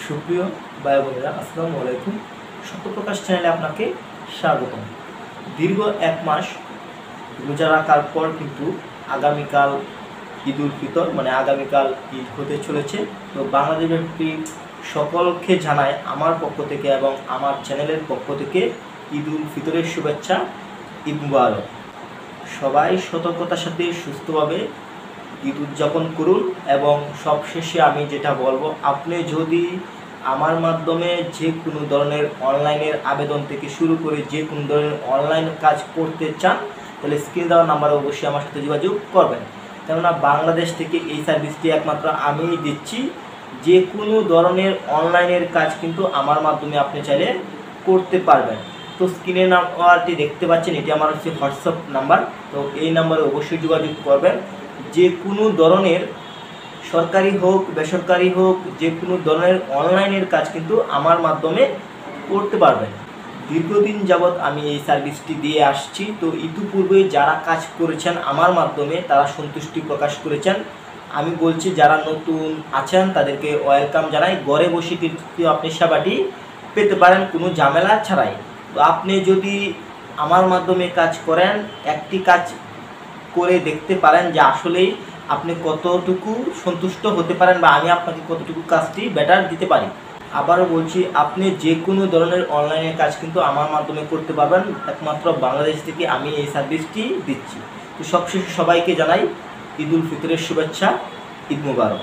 সুপ্রিয় ভাই বোনেরা, আসসালামু আলাইকুম। সত্যপ্রকাশ চ্যানেলে আপনাকে স্বাগতম। দীর্ঘ এক মাস রোজা রাখার পর কিন্তু আগামীকাল ঈদ উল ফিতর, মানে আগামীকাল ঈদ হতে চলেছে। তো বাংলাদেশব্যাপী সকলকে জানায় আমার পক্ষ থেকে এবং আমার চ্যানেলের পক্ষ থেকে ঈদ উল ফিতরের শুভেচ্ছা, ঈদ মুবারক। সবাই সতর্কতার সাথে সুস্থভাবে ঈদ উদযাপন করুন। এবং সবশেষে আমি যেটা বলবো, আপনি যদি আমার মাধ্যমে যে কোনো ধরনের অনলাইনের আবেদন থেকে শুরু করে যে কোনো ধরনের অনলাইন কাজ করতে চান, তাহলে স্ক্রিনে দেওয়া নাম্বারে অবশ্যই আমার সাথে যোগাযোগ করবেন। কেননা বাংলাদেশ থেকে এই সার্ভিসটি একমাত্র আমিই দিচ্ছি। যে কোনো ধরনের অনলাইনের কাজ কিন্তু আমার মাধ্যমে আপনি চাইলে করতে পারবেন। তো স্ক্রিনে নাম্বারটি দেখতে পাচ্ছেন, এটি আমার হচ্ছে হোয়াটসঅ্যাপ নাম্বার। তো এই নাম্বারে অবশ্যই যোগাযোগ করবেন। যে কোনো ধরনের সরকারি হোক বেসরকারি হোক, যে কোনো ধরনের অনলাইনের কাজ কিন্তু আমার মাধ্যমে করতে পারবেন। দীর্ঘদিন যাবৎ আমি এই সার্ভিসটি দিয়ে আসছি। তো ইতিপূর্বে যারা কাজ করেছেন আমার মাধ্যমে তারা সন্তুষ্টি প্রকাশ করেছেন। আমি বলছি, যারা নতুন আছেন তাদেরকে ওয়েলকাম জানাই। ঘরে বসে কিন্তু আপনি সেবাটি পেতে পারেন কোনো ঝামেলা ছাড়াই। তো আপনি যদি আমার মাধ্যমে কাজ করেন, একটি কাজ করে দেখতে পারেন যে আসলেই আপনি কতটুকু সন্তুষ্ট হতে পারেন বা আমি আপনাকে কতটুকু কাজটি বেটার দিতে পারি। আবারও বলছি, আপনি যে কোনো ধরনের অনলাইনের কাজ কিন্তু আমার মাধ্যমে করতে পারবেন। একমাত্র বাংলাদেশ থেকে আমি এই সার্ভিসটি দিচ্ছি। তো সবশেষে সবাইকে জানাই ঈদ উল ফিতরের শুভেচ্ছা, ঈদ মুবারক।